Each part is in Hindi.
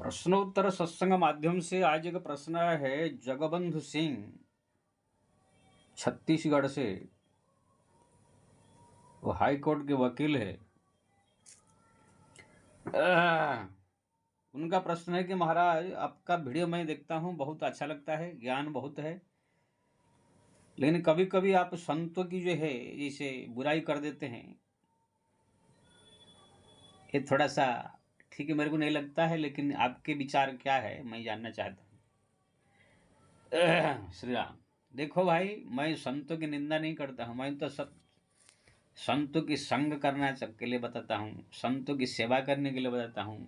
प्रश्नोत्तर सत्संग माध्यम से आज एक प्रश्न है जगबंधु सिंह छत्तीसगढ़ से। वो हाई कोर्ट के वकील है। उनका प्रश्न है कि महाराज आपका वीडियो मैं देखता हूँ, बहुत अच्छा लगता है, ज्ञान बहुत है, लेकिन कभी कभी आप संतों की जो है जैसे बुराई कर देते हैं, ये थोड़ा सा ठीक है मेरे को नहीं लगता है, लेकिन आपके विचार क्या है मैं जानना चाहता हूँ। श्री राम। देखो भाई, मैं संतों की निंदा नहीं करता हूँ, मैं तो संतों की संग करना के लिए बताता हूँ, संतों की सेवा करने के लिए बताता हूँ।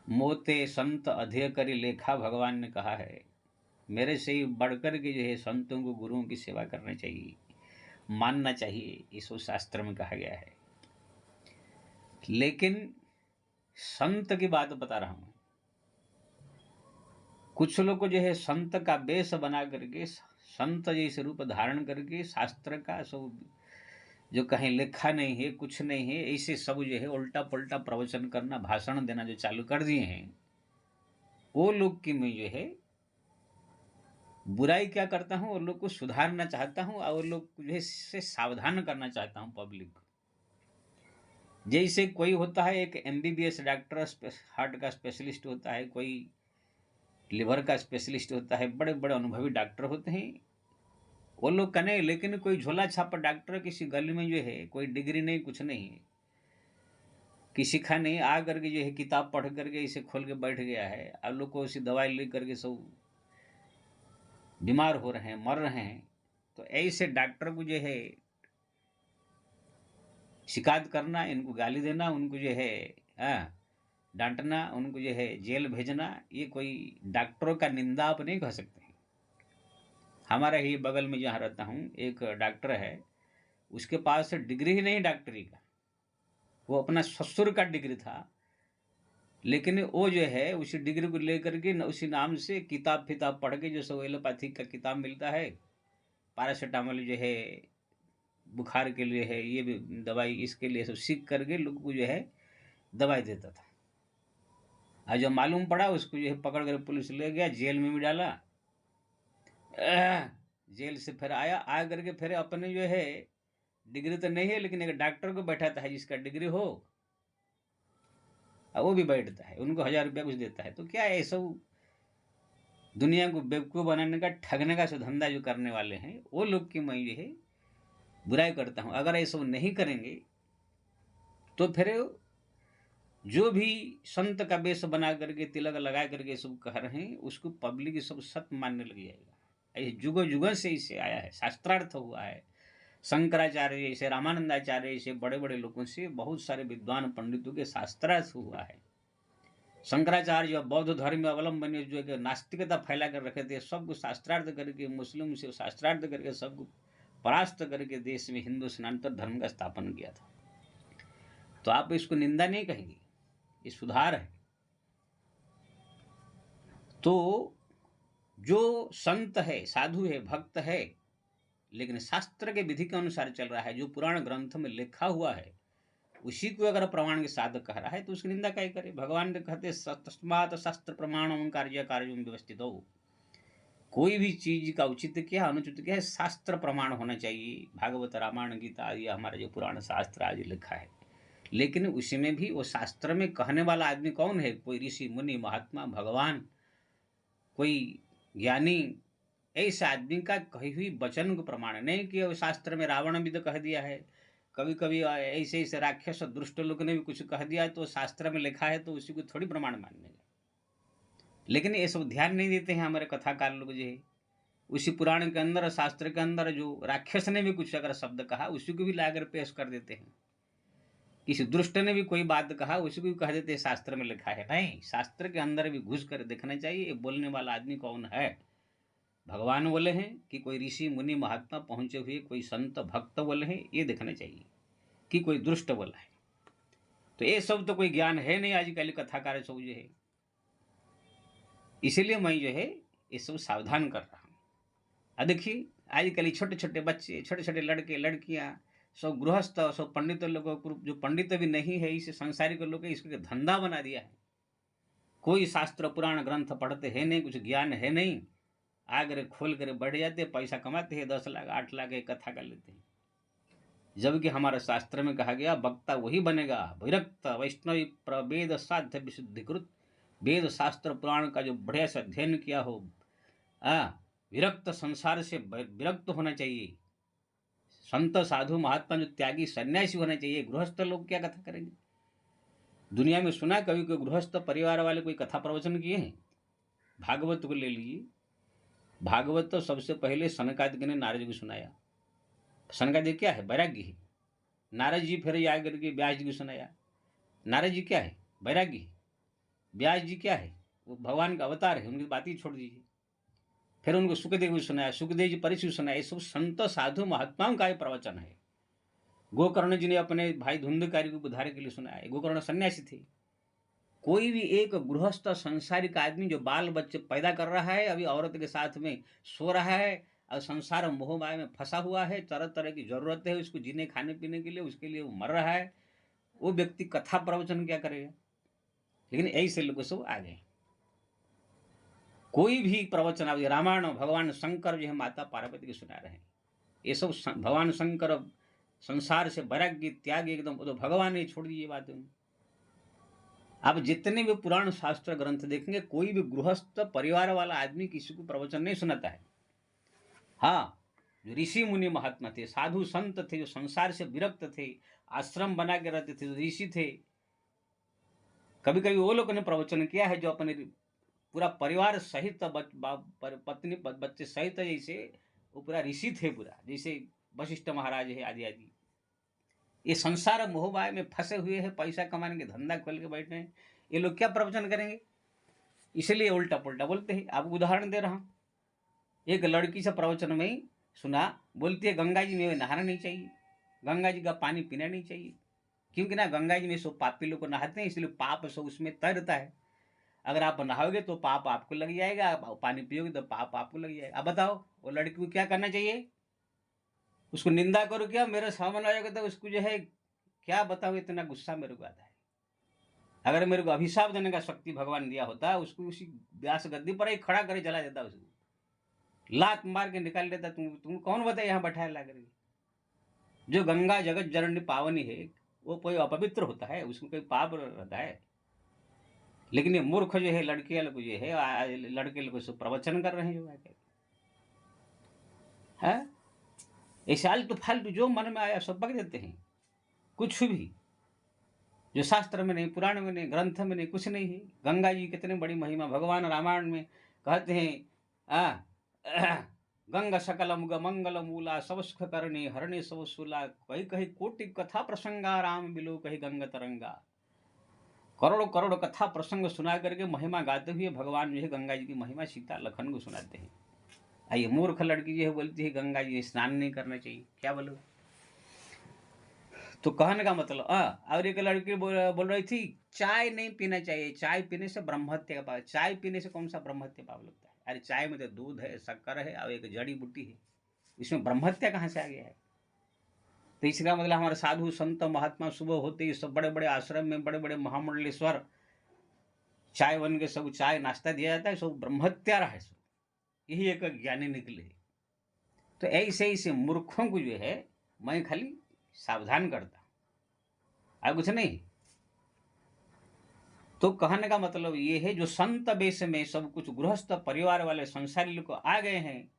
मोते संत अध्यय करी लेखा, भगवान ने कहा है। मेरे से ही बढ़कर के जो है संतों को, गुरुओं की सेवा करनी चाहिए, मानना चाहिए, इसको शास्त्र में कहा गया है। लेकिन संत की बात बता रहा हूँ। कुछ लोग को जो है संत का वेश बना करके, संत जैसे रूप धारण करके, शास्त्र का सब जो कहीं लिखा नहीं है, कुछ नहीं है, ऐसे सब जो है उल्टा पुल्टा प्रवचन करना, भाषण देना जो चालू कर दिए हैं, वो लोग की मैं जो है बुराई क्या करता हूँ, वो लोग को सुधारना चाहता हूँ और वो लोग जो है से सावधान करना चाहता हूँ पब्लिक। जैसे कोई होता है एक MBBS डॉक्टर, हार्ट का स्पेशलिस्ट होता है, कोई लिवर का स्पेशलिस्ट होता है, बड़े बड़े अनुभवी डॉक्टर होते हैं, वो लोग का नहीं। लेकिन कोई झोला छापा डॉक्टर किसी गली में जो है, कोई डिग्री नहीं, कुछ नहीं है, किसी का नहीं, आ करके जो है किताब पढ़ करके इसे खोल के बैठ गया है, अब लोग को उसी दवाई ले करके सब बीमार हो रहे हैं, मर रहे हैं। तो ऐसे डॉक्टर को जो है शिकायत करना, इनको गाली देना, उनको जो है डांटना, उनको जो है जेल भेजना, ये कोई डॉक्टरों का निंदा आप नहीं कह सकते हैं। हमारा ही बगल में जहाँ रहता हूँ एक डॉक्टर है, उसके पास डिग्री ही नहीं डॉक्टरी का, वो अपना ससुर का डिग्री था, लेकिन वो जो है उसी डिग्री को लेकर के उसी नाम से किताब फिताब पढ़ के, जो सब एलोपैथिक का किताब मिलता है, पैरासीटामोल जो है बुखार के लिए है, ये भी दवाई इसके लिए, सब सीख करके लोग को जो है दवाई देता था। और जो मालूम पड़ा उसको जो है पकड़ कर पुलिस ले गया, जेल में भी डाला। जेल से फिर आया, आ करके फिर अपने जो है डिग्री तो नहीं है, लेकिन एक डॉक्टर को बैठाता है जिसका डिग्री हो, और वो भी बैठता है, उनको 1000 रुपया कुछ देता है। तो क्या है, सब दुनिया को बेवकूफ़ बनाने का, ठगने का धंधा जो करने वाले हैं, वो लोग की मैं जो है बुराई करता हूँ। अगर ये सब नहीं करेंगे तो फिर जो भी संत का वेश बना करके, तिलक लगा करके सब कह रहे हैं, उसको पब्लिक सब सत्य मानने लग जाएगा। ये जुगों जुगों से इसे आया है, शास्त्रार्थ हुआ है। शंकराचार्य जैसे, रामानंदाचार्य जैसे बड़े बड़े लोगों से, बहुत सारे विद्वान पंडितों के शास्त्रार्थ हुआ है। शंकराचार्य जो बौद्ध धर्म में अवलंबन जो है नास्तिकता फैला कर रखे थे, सबको शास्त्रार्थ करके, मुस्लिम से शास्त्रार्थ करके सबको परास्त करके देश में हिंदू सनातन धर्म का स्थापन किया था। तो आप इसको निंदा नहीं कहेंगे, ये सुधार है। तो जो संत है, साधु है, भक्त है, लेकिन शास्त्र के विधि के अनुसार चल रहा है, जो पुराण ग्रंथ में लिखा हुआ है उसी को अगर प्रमाण के साथ कह रहा है, तो उसकी निंदा क्या करे। भगवान ने कहते तस्मात् शास्त्र प्रमाणम कार्य कार्यों व्यवस्थित हो। कोई भी चीज का उचित क्या, अनुचित क्या है, शास्त्र प्रमाण होना चाहिए। भागवत, रामायण, गीता, ये हमारे जो पुराण शास्त्र आज लिखा है, लेकिन उसी में भी वो शास्त्र में कहने वाला आदमी कौन है? कोई ऋषि मुनि, महात्मा, भगवान, कोई ज्ञानी, ऐसे आदमी का कही हुई वचन को प्रमाण नहीं कि वो शास्त्र में रावण भी तो कह दिया है। कभी कभी ऐसे ऐसे राक्षस दुष्ट लोग ने भी कुछ कह दिया, तो शास्त्र में लिखा है तो उसी को थोड़ी प्रमाण मानने लगे। लेकिन ये सब ध्यान नहीं देते हैं हमारे कथाकार लोग जो है। उसी पुराण के अंदर, शास्त्र के अंदर जो राक्षस ने भी कुछ अगर शब्द कहा, उसी को भी लाकर पेश कर देते हैं। किसी दुष्ट ने भी कोई बात कहा, उसी को भी कह देते हैं शास्त्र में लिखा है। नहीं, शास्त्र के अंदर भी घुस कर देखना चाहिए, ये बोलने वाला आदमी कौन है। भगवान बोले हैं कि कोई ऋषि मुनि महात्मा पहुंचे हुए, कोई संत भक्त बोले हैं, ये देखना चाहिए कि कोई दुष्ट बोला है। तो ये सब तो कोई ज्ञान है नहीं आजकल कथाकार सब जो है। इसीलिए मैं जो है ये सब सावधान कर रहा हूँ। अब देखिए, आजकल छोटे छोटे बच्चे, छोटे छोटे लड़के लड़कियां, सब गृहस्थ, सब पंडित लोगों को, जो पंडित भी नहीं है, इसे संसारिक लोग इसको धंधा बना दिया है। कोई शास्त्र पुराण ग्रंथ पढ़ते हैं नहीं, कुछ ज्ञान है नहीं, आगे खोल कर बैठ जाते, पैसा कमाते हैं, 10 लाख 8 लाख एक कथा कर लेते हैं। जबकि हमारे शास्त्र में कहा गया वक्ता वही बनेगा विरक्त वैष्णवी प्रवेद साध्य विशुद्धिकृत, वेद शास्त्र पुराण का जो बढ़िया से अध्ययन किया हो, विरक्त संसार से विरक्त होना चाहिए, संत साधु महात्मा जो त्यागी सन्यासी होना चाहिए। गृहस्थ लोग क्या कथा करेंगे? दुनिया में सुना कभी कोई गृहस्थ परिवार वाले कोई कथा प्रवचन किए हैं? भागवत को ले लीजिए, भागवत तो सबसे पहले सनकादिक ने नारद जी को सुनाया। सनकादिक क्या है? वैराग्य है। नारद जी फिर आकर के व्यास जी को सुनाया। नारद जी क्या है? वैराग्य है। व्यास जी क्या है? वो भगवान का अवतार है, उनकी बात ही छोड़ दीजिए। फिर उनको सुखदेव को सुनाया, सुखदेव जी परिचय सुनाया। सब संत साधु महात्माओं का ही प्रवचन है। गोकर्ण जी ने अपने भाई धुंधकारी को उद्धार के लिए सुनाया। गोकर्ण सन्यासी थे। कोई भी एक गृहस्थ संसारिक आदमी जो बाल बच्चे पैदा कर रहा है, अभी औरत के साथ में सो रहा है और संसार मोह माया में फंसा हुआ है, तरह तरह की जरूरत है उसको जीने खाने पीने के लिए, उसके लिए वो मर रहा है, वो व्यक्ति कथा प्रवचन क्या करेगा? लेकिन ऐसे लोग सब आ गए। कोई भी प्रवचन आप रामायण, भगवान शंकर जो है माता पार्वती को सुना रहे हैं, ये सब भगवान शंकर संसार से वैराग्य त्याग एकदम, तो भगवान ने छोड़ दी ये बातें। आप जितने भी पुराण शास्त्र ग्रंथ देखेंगे, कोई भी गृहस्थ परिवार वाला आदमी किसी को प्रवचन नहीं सुनाता है। हाँ, जो ऋषि मुनि महात्मा थे, साधु संत थे, जो संसार से विरक्त थे, आश्रम बना के रहते थे, जो ऋषि थे, कभी कभी वो लोगों ने प्रवचन किया है, जो अपने पूरा परिवार सहित पत्नी बच्चे सहित, जैसे वो पूरा ऋषि थे, पूरा जैसे वशिष्ठ महाराज है आदि आदि। ये संसार मोहमाया में फंसे हुए हैं, पैसा कमाने के धंधा खोल के बैठे हैं, ये लोग क्या प्रवचन करेंगे? इसलिए उल्टा पुल्टा बोलते हैं। आपको उदाहरण दे रहा हूँ, एक लड़की से प्रवचन में ही सुना, बोलती है गंगा जी में नहाना नहीं चाहिए, गंगा जी का पानी पीना नहीं चाहिए, क्योंकि ना गंगा जी में सब पापी लोग नहाते हैं, इसलिए पाप सब उसमें तैरता है। अगर आप नहाओगे तो पाप आपको लग जाएगा, आप पानी पियोगे तो पाप आपको लग जाएगा। अब बताओ वो लड़की को क्या करना चाहिए? उसको निंदा करो क्या? मेरे सामने आएगा तो उसको जो है क्या बताओ, इतना गुस्सा मेरे को आता है। अगर मेरे को अभिशाप देने का शक्ति भगवान दिया होता, उसको उसी व्यास गद्दी पर ही खड़ा करे चला देता, उसको लात मार के निकाल देता। तुम कौन बताए यहाँ बैठाया ला करके? जो गंगा जगत जननी पावनी है, वो कोई अपवित्र होता है? उसमें कोई पाप रहता है? लेकिन ये मूर्ख जो है, लड़के लोग जो है, लड़के लोग प्रवचन कर रहे हैं जो है, ऐसे आलतू फालतू जो मन में आया सब बक देते हैं। कुछ भी जो शास्त्र में नहीं, पुराण में नहीं, ग्रंथ में नहीं, कुछ नहीं है। गंगा जी कितनी बड़ी महिमा, भगवान रामायण में कहते हैं गंगा सकलम मंगल मूला सब सुख करणी हरणी सब सुला, कही कही कोटि कथा प्रसंगा राम बिलो कही गंगा तरंगा। करोड़ों करोड़ कथा प्रसंग सुना करके महिमा गाते हुए भगवान जो है गंगा जी की महिमा सीता लखन को सुनाते हैं। आइए मूर्ख लड़की जो है बोलती है गंगा जी स्नान नहीं करना चाहिए, क्या बोलो? तो कहने का मतलब और एक लड़की बोल रही थी चाय नहीं पीना चाहिए, चाय पीने से ब्रह्महत्या का पाप। चाय पीने से कौन सा ब्रह्महत्या पाप लगता है? अरे चाय में तो दूध है, शक्कर है और एक जड़ी बूटी है, इसमें ब्रह्महत्या कहाँ से आ गया है? तो इसका मतलब हमारे साधु संत महात्मा सुबह होते ही सब बड़े बड़े आश्रम में बड़े बड़े महामंडलेश्वर चाय बन के सब चाय नाश्ता दिया जाता है, सब ब्रह्महत्या रहा है, सब यही एक ज्ञानी निकले। तो ऐसे ऐसे मूर्खों को जो है मैं खाली सावधान करता, और कुछ नहीं। तो कहने का मतलब ये है, जो संत वेश में सब कुछ गृहस्थ परिवार वाले संसारी लोग आ गए हैं,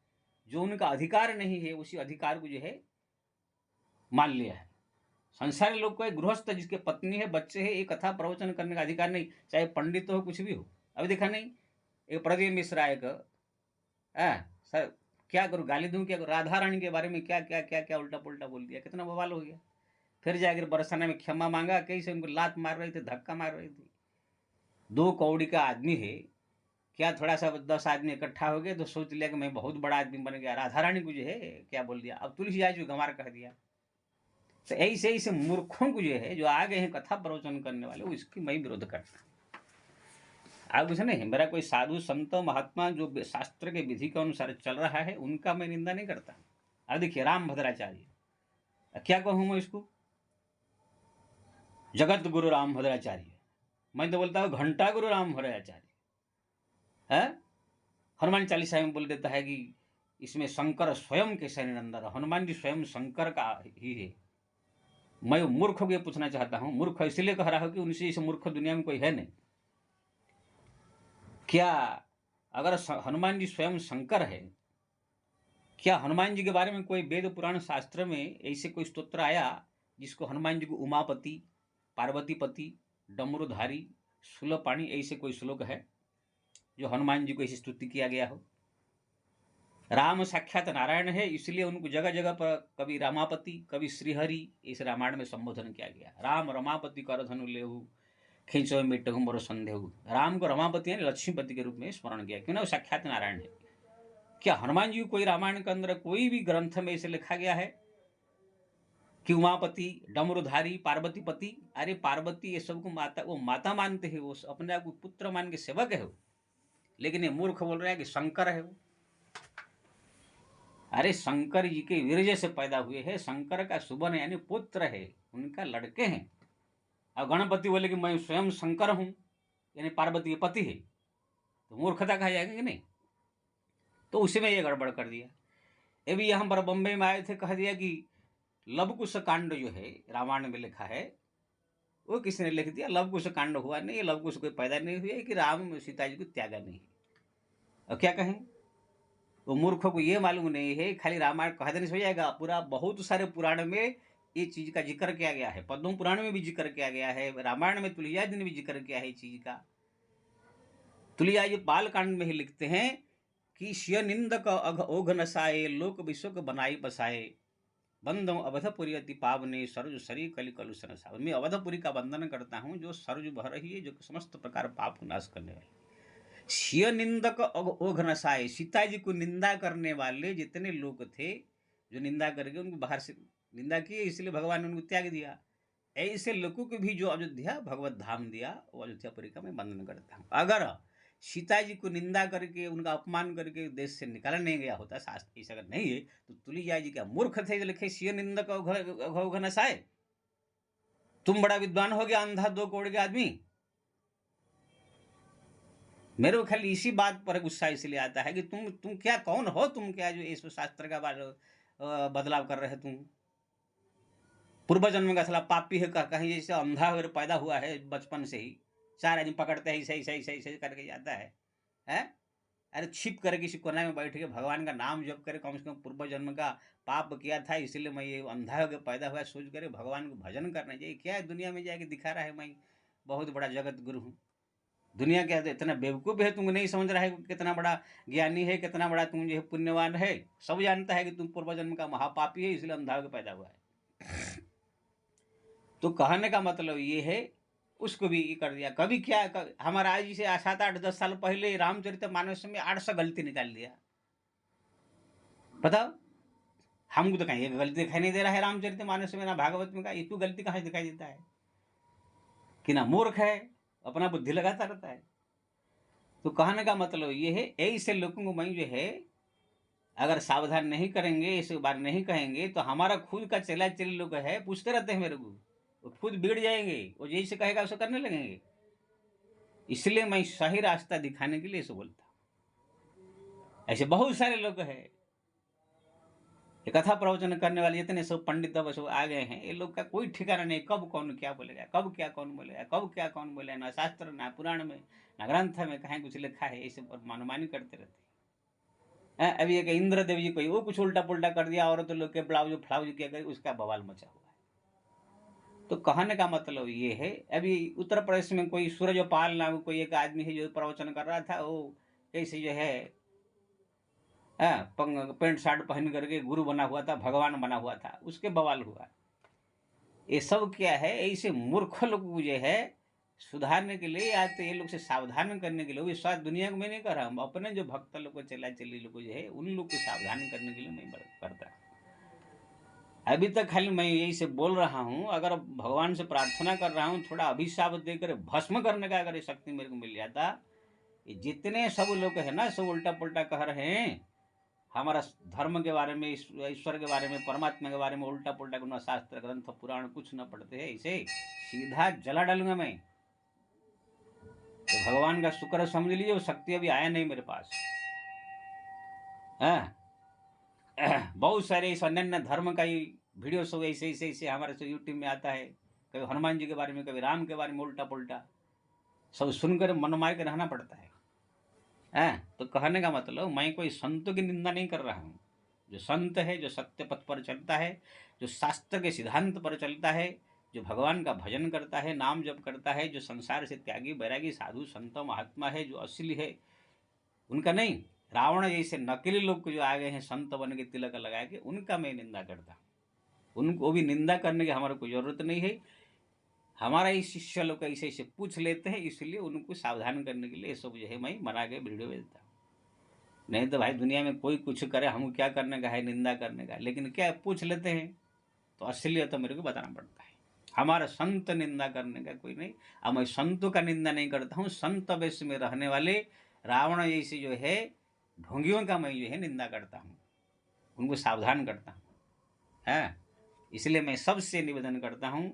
जो उनका अधिकार नहीं है उसी अधिकार को जो है मान लिया है। संसारी लोग को गृहस्थ जिसके पत्नी है, बच्चे है, एक कथा प्रवचन करने का अधिकार नहीं, चाहे पंडित हो कुछ भी हो। अभी देखा नहीं, एक प्रदीप मिश्रा एक सर क्या करूँ, गाली दूं क्या करूँ, राधा रानी के बारे में क्या क्या क्या क्या उल्टा पुल्टा बोल दिया, कितना बवाल हो गया। फिर जाकर बरसाना में क्षमा मांगा, कैसे उनको लात मार रही थी, धक्का मार रही थी। 2 कौड़ी का आदमी है, क्या थोड़ा सा 10 आदमी इकट्ठा हो गए तो सोच लिया कि मैं बहुत बड़ा आदमी बन गया, राधा रानी को जो है क्या बोल दिया, अब तुलसीदास जी गंवार कह दिया। तो ऐसे ऐसे मूर्खों को जो है, जो आ गए हैं कथा प्रवचन करने वाले, उसकी मैं विरोध करता। आप कुछ नहीं, मेरा कोई साधु संत महात्मा जो शास्त्र के विधि के अनुसार चल रहा है उनका मैं निंदा नहीं करता। अब देखिए रामभद्राचार्य, क्या कहूँ मैं इसको, जगत गुरु रामभद्राचार्य, मैं तो बोलता हूँ घंटा गुरु राम हरे आचार्य है। हनुमान चालीसा में बोल देता है कि इसमें शंकर स्वयं के शरणंदर, हनुमान जी स्वयं शंकर का ही है। मैं मूर्ख को ये पूछना चाहता हूँ, मूर्ख इसलिए कह रहा हूँ कि उनसे इस मूर्ख दुनिया में कोई है नहीं। क्या अगर हनुमान जी स्वयं शंकर है, क्या हनुमान जी के बारे में कोई वेद पुराण शास्त्र में ऐसे कोई स्तोत्र आया जिसको हनुमान जी को उमापति, पार्वतीपति, डमरुधारी, शूलपाणी ऐसे कोई श्लोक है जो हनुमान जी को ऐसी स्तुति किया गया हो? राम साक्षात नारायण है, इसलिए उनको जगह जगह पर कभी रामापति, कभी श्रीहरि इस रामायण में संबोधन किया गया। राम रमापति कर धनु लेहु, खींचो मिटहु मोर संदेहु। राम को रमापति यानी लक्ष्मीपति के रूप में स्मरण किया, क्यों ना वो साक्षात नारायण है। क्या हनुमान जी को कोई रामायण के अंदर कोई भी ग्रंथ में ऐसे लिखा गया है कि उमापति, डमरुधारी, पार्वतीपति? अरे पार्वती ये सबको माता, वो माता मानते हैं, वो अपने आप को पुत्र मान के सेवक है वो। लेकिन ये मूर्ख बोल रहा है कि शंकर है वो। अरे शंकर जी के वीर्य से पैदा हुए हैं, शंकर का सुबन यानी पुत्र है, उनका लड़के हैं। अब गणपति बोले कि मैं स्वयं शंकर हूं यानी पार्वती के पति है, तो मूर्खता कहा जाएगा कि नहीं? तो उसी में ये गड़बड़ कर दिया। ये भी यहाँ पर बम्बई में आए थे, कह दिया कि लवकुश कांड जो है रामायण में लिखा है, वो किसने लिख दिया? लवकुश कांड हुआ नहीं, लवकुश कोई पैदा नहीं हुआ कि राम सीता जी को त्यागा नहीं है। अब क्या कहें? वो मूर्खों को ये मालूम नहीं है, खाली रामायण कह देने से हो जाएगा। पूरा बहुत सारे पुराण में ये चीज का जिक्र किया गया है, पद्म पुराण में भी जिक्र किया गया है, रामायण में तुलसीदास जी ने भी जिक्र किया है इस चीज का। तुलसीदास जी बालकांड में ही लिखते हैं कि शिय निंदक अघ ओघ नसाए, लोक विश्वक बनाई बसाए, बंदम अवधपुरी अति पावने, सरजु सरी कलि कलुष नसाए। मैं अवधपुरी का वंदन करता हूँ जो सरजु बह रही है, जो समस्त प्रकार पाप को नाश करने वाली। शिय निंदक ओघ नसाए, सीता जी को निंदा करने वाले जितने लोग थे, जो निंदा करके उनको बाहर से निंदा की, इसलिए भगवान ने उनको त्याग दिया। ऐसे लोगों को भी जो अयोध्या भगवत धाम दिया, वो अयोध्यापुरी का मैं वंदन करता हूँ। अगर सीता जी को निंदा करके, उनका अपमान करके देश से निकाला नहीं गया होता, शास्त्र ऐसा अगर नहीं है, तो तुलसीदास जी क्या मूर्ख थे जो लिखे शिय निंदक ओघ नसाए? तुम बड़ा विद्वान हो गया, अंधा दो कोड़ के आदमी। मेरे को खाली इसी बात पर गुस्सा इसलिए आता है कि तुम क्या, कौन हो तुम? क्या जो इस शास्त्र का बदलाव कर रहे तुम? पूर्व जन्म का साला पापी है, कहीं जैसे अंधा अगर पैदा हुआ है बचपन से ही, चार आदमी पकड़ते ही सही सही सही सही करके जाता है। अरे छिप कर किसी कोना में बैठ के भगवान का नाम जप करे, कम से कम पूर्व जन्म का पाप किया था इसलिए मैं ये अंधा होकर पैदा हुआ, सोच करे भगवान को भजन करना चाहिए। क्या है दुनिया में जाके दिखा रहा है मैं बहुत बड़ा जगत गुरु हूँ? दुनिया क्या है, इतना बेवकूफ़ है, तुम नहीं समझ रहा है कितना बड़ा ज्ञानी है, कितना बड़ा तुम जो है पुण्यवान है। सब जानता है कि तुम पूर्व जन्म का महापापी है, इसलिए अंधा होकर पैदा हुआ है। तो कहने का मतलब ये है, उसको भी कर दिया। कभी क्या हमारा आज से 7-8-10 साल पहले रामचरितमानस में 800 गलती निकाल दिया। बताओ, हमको तो कहीं एक गलती दिखाई नहीं दे रहा है रामचरितमानस में, ना भागवत में का। एक तो गलती कहाँ दिखाई देता है कि ना मूर्ख है, अपना बुद्धि लगाता रहता है। तो कहने का मतलब ये है, ऐसे लोगों को मैं जो है अगर सावधान नहीं करेंगे, इस बार नहीं कहेंगे, तो हमारा खुद का चला चली लोग है पूछते रहते हैं मेरे को, वो खुद बिगड़ जाएंगे, वो जैसे कहेगा उसे करने लगेंगे। इसलिए मैं सही रास्ता दिखाने के लिए इसे बोलता हूँ। ऐसे बहुत सारे लोग हैं, कथा प्रवचन करने वाले जितने सब पंडित अब सब आ गए हैं, ये लोग का कोई ठिकाना नहीं, कब कौन क्या बोलेगा, कब क्या कौन बोलेगा, कब क्या कौन बोलेगा। ना शास्त्र, ना पुराण में, ना ग्रंथ में कहीं कुछ लिखा है, ऐसे मनमानी करते रहते हैं। अभी एक इंद्रदेव जी कोई वो कुछ उल्टा पुल्टा कर दिया, औरत लोग के ब्लाउज फ्लाउज किया गया, उसका बवाल मचा हुआ है। तो कहने का मतलब ये है, अभी उत्तर प्रदेश में कोई सूरजपाल नाम कोई एक आदमी है जो प्रवचन कर रहा था, वो कैसे जो है पेंट शर्ट पहन करके गुरु बना हुआ था, भगवान बना हुआ था, उसके बवाल हुआ। ये सब क्या है, ऐसे मूर्ख लोग जो है सुधारने के लिए या तो ये लोग से सावधान करने के लिए, वो शायद दुनिया को मैं नहीं कर रहा हूँ, अपने जो भक्त लोग को चला चली लोग जो है उन लोग को सावधान करने के लिए मैं करता। अभी तक खाली मैं यही से बोल रहा हूँ, अगर भगवान से प्रार्थना कर रहा हूँ, थोड़ा अभिशाप देकर भस्म करने का अगर शक्ति मेरे को मिल जाता। ये जितने सब लोग है ना, सब उल्टा पुल्टा कह रहे हैं हमारा धर्म के बारे में, ईश्वर के बारे में, परमात्मा के बारे में उल्टा पुल्टा, न शास्त्र ग्रंथ पुराण कुछ न पढ़ते हैं, इसे सीधा जला डालूंगा मैं। तो भगवान का शुक्र समझ लीजिए, वो शक्ति अभी आया नहीं मेरे पास। बहुत सारे इस अन्य धर्म का ही वीडियो सब ऐसे ऐसे ऐसे हमारे से यूट्यूब में आता है, कभी हनुमान जी के बारे में, कभी राम के बारे में उल्टा पुल्टा सब सुनकर मन मार के रहना पड़ता है। तो कहने का मतलब मैं कोई संतों की निंदा नहीं कर रहा हूँ। जो संत है, जो सत्य पथ पर चलता है, जो शास्त्र के सिद्धांत पर चलता है, जो भगवान का भजन करता है, नाम जप करता है, जो संसार से त्यागी बैरागी साधु संत महात्मा है, जो असली है, उनका नहीं। रावण जैसे नकली लोग जो आ गए हैं संत बन के तिलक लगा के, उनका मैं निंदा करता। उनको भी निंदा करने की हमारे कोई जरूरत नहीं है। हमारा ही शिष्य लोग ऐसे ऐसे पूछ लेते हैं, इसलिए उनको सावधान करने के लिए ये सब जो है मैं बना के वीडियो भेजता हूँ। नहीं तो भाई दुनिया में कोई कुछ करे, हम क्या करने का है, निंदा करने का। लेकिन क्या पूछ लेते हैं तो असलियत तो मेरे को बताना पड़ता है। हमारा संत निंदा करने का कोई नहीं। अब मैं संतों का निंदा नहीं करता हूँ, संत वेश में रहने वाले रावण जैसे जो है ढोंगियों का मैं जो है निंदा करता हूँ, उनको सावधान करता हूँ। इसलिए मैं सबसे निवेदन करता हूँ,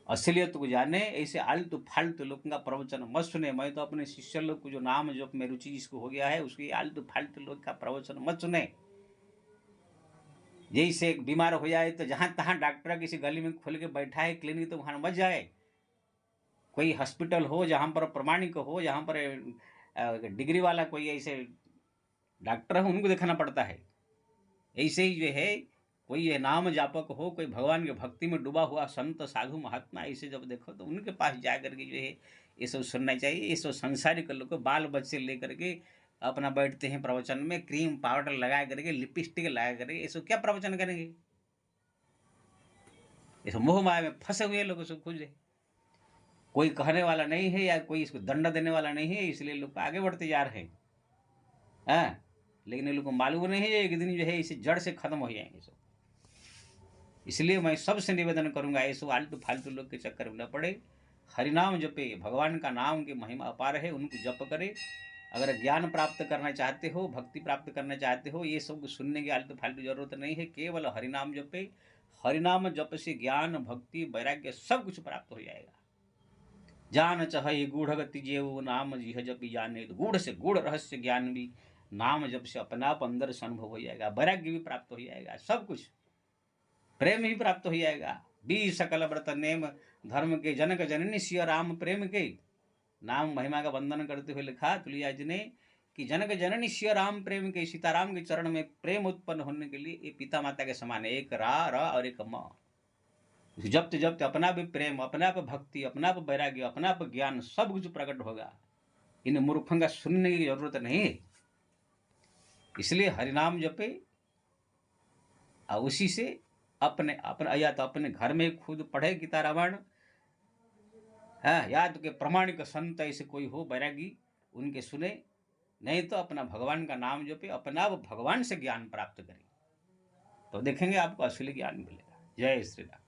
असलियत को जाने, ऐसे आलतू फालतू लोगों का प्रवचन मत सुने। मैं तो अपने शिष्य लोग को जो नाम जप में रुचि जिसको हो गया है, उसकी आलतू फालतू लोग का प्रवचन मत सुने। जैसे एक बीमार हो जाए तो जहां तहां डॉक्टर किसी गली में खोल के बैठा है क्लिनिक, तो वहां मत जाए। कोई हॉस्पिटल हो जहां पर प्रमाणिक हो, जहां पर डिग्री वाला कोई ऐसे डॉक्टर हो, उनको देखना पड़ता है। ऐसे ही जो है कोई ये नाम जापक हो, कोई भगवान की भक्ति में डूबा हुआ संत साधु महात्मा, ऐसे जब देखो तो उनके पास जा करके जो है ये सब सुनना चाहिए। ये सब संसारिक लोग बाल बच्चे लेकर के अपना बैठते हैं प्रवचन में, क्रीम पाउडर लगा करके, लिपस्टिक लगा करके, ये सब क्या प्रवचन करेंगे? ये सब मोह माया में फंसे हुए लोग सब खुद कोई कहने वाला नहीं है या कोई इसको दंड देने वाला नहीं है, इसलिए लोग आगे बढ़ते जा रहे हैं। लेकिन ये लोग को मालूम नहीं है एक दिन जो है इसे जड़ से खत्म हो जाएंगे सब। इसलिए मैं सबसे निवेदन करूंगा, ऐसे आलतू फालतू लोग के चक्कर में न पड़े। हरिनाम जपे, भगवान का नाम की महिमा अपार है, उनको जप करे। अगर ज्ञान प्राप्त करना चाहते हो, भक्ति प्राप्त करना चाहते हो, ये सब सुनने की आलतू फालतू जरूरत नहीं है। केवल हरिनाम जपे, हरिनाम जप से ज्ञान भक्ति वैराग्य सब कुछ प्राप्त हो जाएगा। जान चाहे गूढ़ गति जेव नाम जिह जपि जाने, तो गूढ़ से गूढ़ रहस्य ज्ञान भी नाम जप से अपना आप अंदर से अनुभव हो जाएगा। वैराग्य भी प्राप्त हो जाएगा, सब कुछ प्रेम ही प्राप्त हो जाएगा। बी सकल व्रत नेम धर्म के जनक जननी सिया राम प्रेम के। नाम महिमा का वंदन करते हुए लिखा तुलसीदास जी ने कि जनक जननी सिया राम प्रेम के, सीताराम के चरण में प्रेम उत्पन्न होने के लिए ये पिता माता के समान है, एक रा और एक म। जप्त जप्त अपना भी प्रेम, अपना पे भक्ति, अपना पे वैराग्य, अपना पे ज्ञान सब कुछ प्रकट होगा। इन मूर्खों का सुनने की जरूरत नहीं है। इसलिए हरिनाम जपे और उसी से अपने अपने या तो अपने घर में खुद पढ़े गीता रामायण, या तो के प्रमाणिक संत ऐसे कोई हो वैरागी, उनके सुने। नहीं तो अपना भगवान का नाम जपे, अपना वो भगवान से ज्ञान प्राप्त करे, तो देखेंगे आपको असली ज्ञान मिलेगा। जय श्री राम।